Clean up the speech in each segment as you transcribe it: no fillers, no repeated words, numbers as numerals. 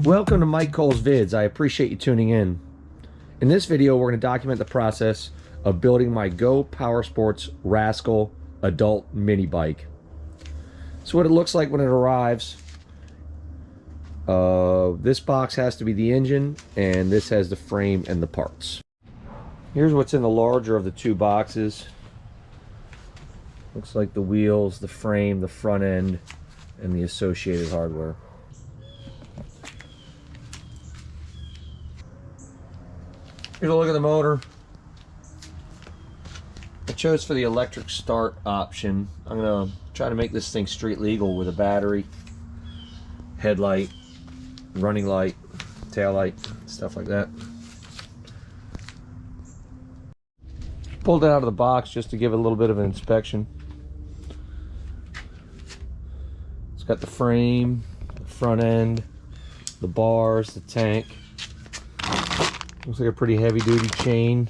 Welcome to Mikecolesvids. I appreciate you tuning in. In this video, we're going to document the process of building my Go Power Sports Rascal adult mini bike. So what it looks like when it arrives, this box has to be the engine, and this has the frame and the parts. Here's what's in the larger of the two boxes. Looks like the wheels, the frame, the front end, and the associated hardware. Here's a look at the motor. I chose for the electric start option. I'm gonna try to make this thing street legal with a battery, headlight, running light, tail light, stuff like that. Pulled it out of the box just to give it a little bit of an inspection. It's got the frame, the front end, the bars, the tank. Looks like a pretty heavy duty chain.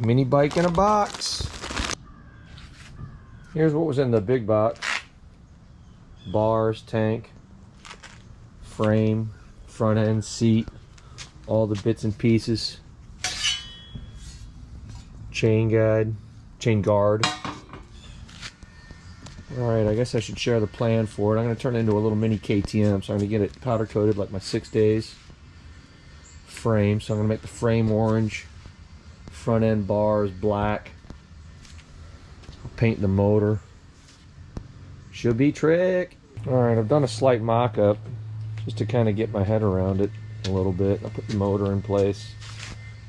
Mini bike in a box. Here's what was in the big box. Bars, tank, frame, front end, seat, all the bits and pieces. Chain guard. Alright, I guess I should share the plan for it. I'm going to turn it into a little mini KTM, so I'm going to get it powder coated like my 6 days frame. So I'm going to make the frame orange, front end bars black. I'll paint the motor. Should be trick. Alright, I've done a slight mock-up just to kind of get my head around it a little bit. I'll put the motor in place.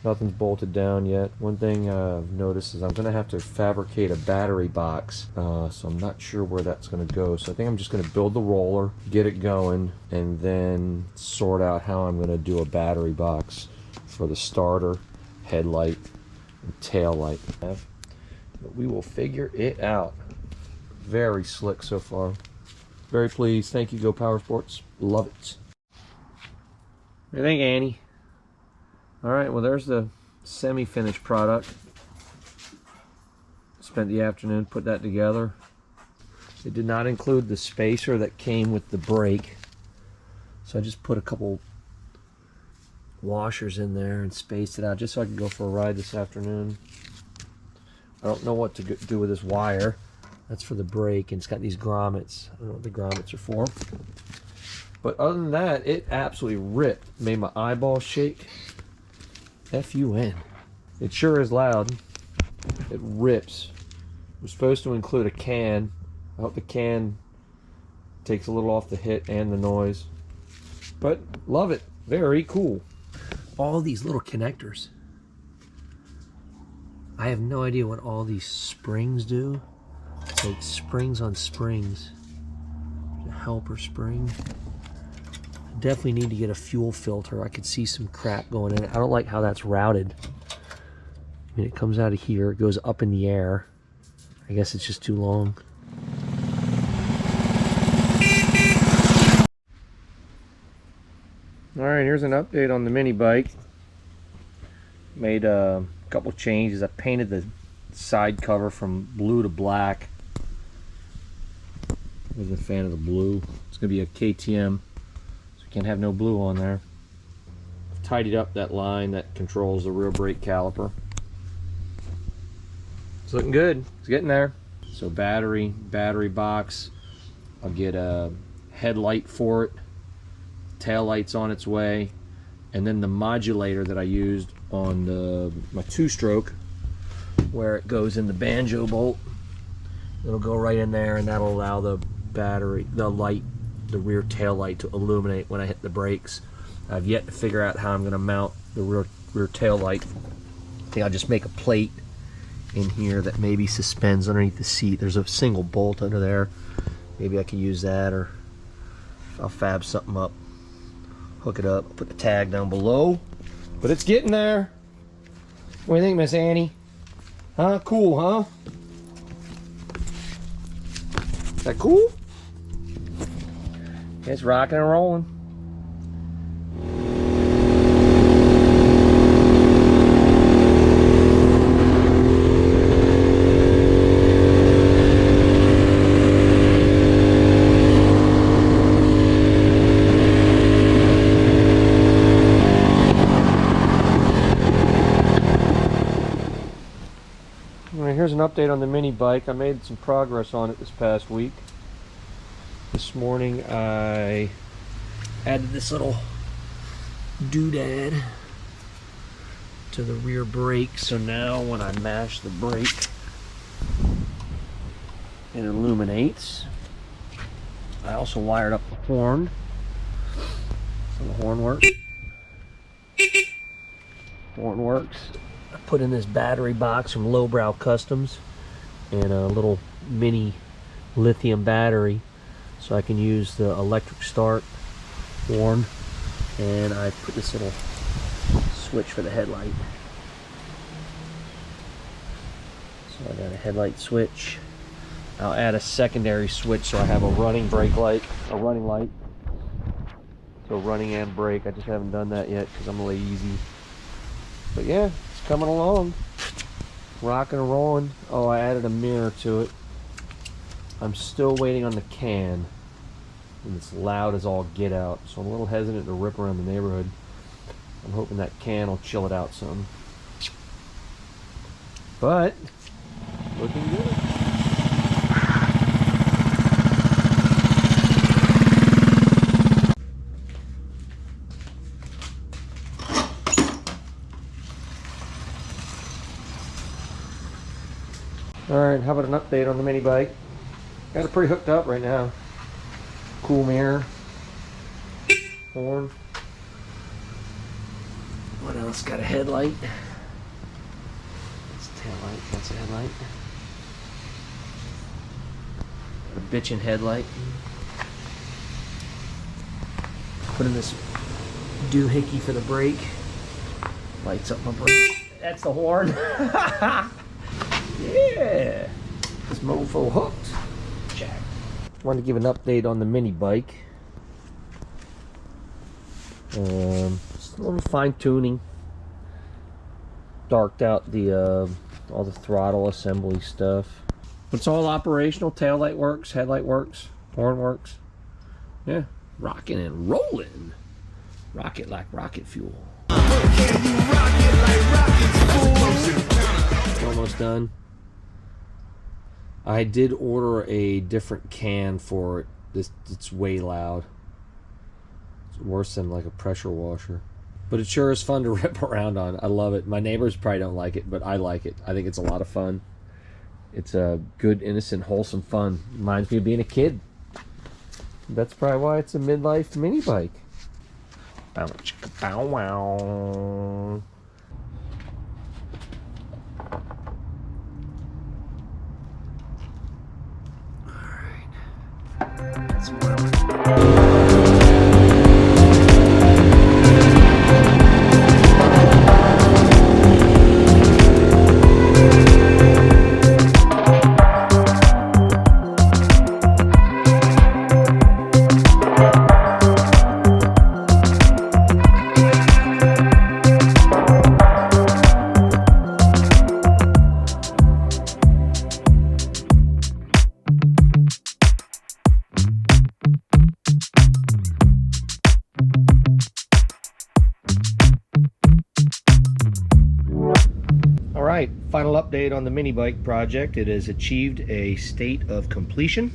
Nothing's bolted down yet. One thing I've noticed is I'm going to have to fabricate a battery box, so I'm not sure where that's going to go. So I think I'm just going to build the roller, get it going, and then sort out how I'm going to do a battery box for the starter, headlight, and tail light. But we will figure it out. Very slick so far. Very pleased. Thank you, Go Power Sports. Love it. What do you think, Annie? Alright, well there's the semi-finished product. Spent the afternoon, put that together. It did not include the spacer that came with the brake. So I just put a couple washers in there and spaced it out just so I could go for a ride this afternoon. I don't know what to do with this wire. That's for the brake, and it's got these grommets. I don't know what the grommets are for. But other than that, it absolutely ripped. Made my eyeballs shake. F-U-N. It sure is loud. It rips. We're supposed to include a can. I hope the can takes a little off the hit and the noise. But love it. Very cool. All these little connectors. I have no idea what all these springs do. It's like springs on springs. A helper spring. Definitely need to get a fuel filter. I could see some crap going in it. I don't like how that's routed. I mean, it comes out of here, it goes up in the air. I guess it's just too long. Alright, here's an update on the mini bike. Made a couple changes. I painted the side cover from blue to black. I wasn't a fan of the blue. It's going to be a KTM. Can't have no blue on there. I've tidied up that line that controls the rear brake caliper. It's looking good. It's getting there. So battery box. I'll get a headlight for it. Tail light's on its way. And then the modulator that I used on my two-stroke, where it goes in the banjo bolt. It'll go right in there, and that'll allow the rear tail light to illuminate when I hit the brakes. I've yet to figure out how I'm going to mount the rear tail light. I think I'll just make a plate in here that maybe suspends underneath the seat. There's a single bolt under there. Maybe I can use that, or I'll fab something up, hook it up, put the tag down below. But it's getting there. What do you think, Miss Annie? Huh? Cool, huh? Is that cool? It's rocking and rolling. here's an update on the mini bike. I made some progress on it this past week. This morning I added this little doodad to the rear brake, so now when I mash the brake it illuminates. I also wired up the horn, so the horn works. Horn works. I put in this battery box from Lowbrow Customs and a little mini lithium battery so I can use the electric start horn, and I put this little switch for the headlight. So I got a headlight switch. I'll add a secondary switch so I have a running brake light, a running light. So running and brake. I just haven't done that yet because I'm lazy. But yeah, it's coming along. Rocking and rolling. Oh, I added a mirror to it. I'm still waiting on the can. And it's loud as all get out. So I'm a little hesitant to rip around the neighborhood. I'm hoping that can will chill it out some. But, looking good. Alright, how about an update on the mini bike? Got it pretty hooked up right now. Cool mirror. Horn. What else? Got a headlight. That's a tail light. That's a headlight. Got a bitchin' headlight. Put in this doohickey for the brake. Lights up my brake. That's the horn. Yeah, this mofo hooked. Jack. Wanted to give an update on the mini bike. Just a little fine tuning. Darked out the all the throttle assembly stuff. It's all operational. Taillight works, headlight works, horn works. Yeah, rocking and rolling. Rocket like rocket fuel. Almost done. I did order a different can for it. It's way loud. It's worse than like a pressure washer. But it sure is fun to rip around on. I love it. My neighbors probably don't like it, but I like it. I think it's a lot of fun. It's a good, innocent, wholesome fun. Reminds me of being a kid. That's probably why it's a midlife mini bike. Bow, chicka, bow, wow. Alright, final update on the mini bike project. It has achieved a state of completion.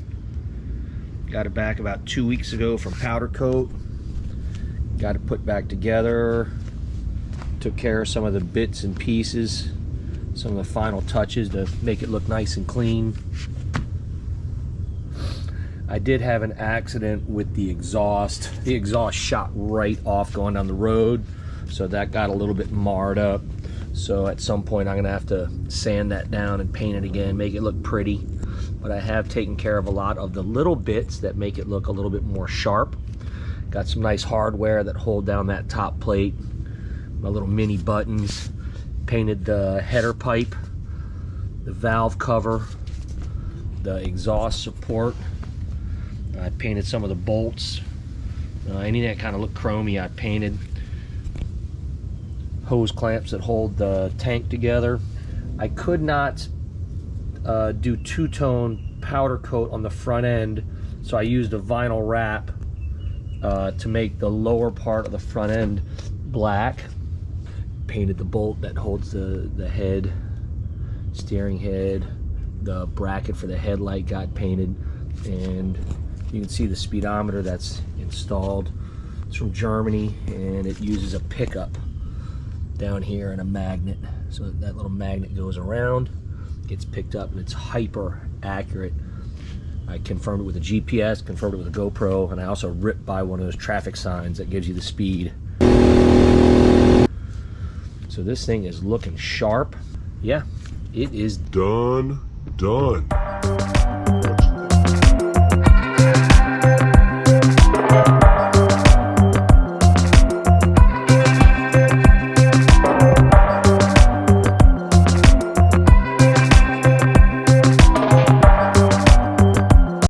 Got it back about 2 weeks ago from powder coat. Got it put back together. Took care of some of the bits and pieces, some of the final touches to make it look nice and clean. I did have an accident with the exhaust. The exhaust shot right off going down the road, so that got a little bit marred up. So at some point I'm gonna have to sand that down and paint it again, make it look pretty. But I have taken care of a lot of the little bits that make it look a little bit more sharp. Got some nice hardware that hold down that top plate. My little mini buttons. Painted the header pipe, the valve cover, the exhaust support. I painted some of the bolts. Anything that kind of looked chromy I painted. Hose clamps that hold the tank together. I could not do two-tone powder coat on the front end, so I used a vinyl wrap to make the lower part of the front end black. Painted the bolt that holds the head steering head, the bracket for the headlight got painted, and you can see the speedometer that's installed. It's from Germany, and it uses a pickup down here and a magnet. So that little magnet goes around, gets picked up, and it's hyper accurate. I confirmed it with a GPS, confirmed it with a GoPro, and I also ripped by one of those traffic signs that gives you the speed. So this thing is looking sharp. Yeah, it is done.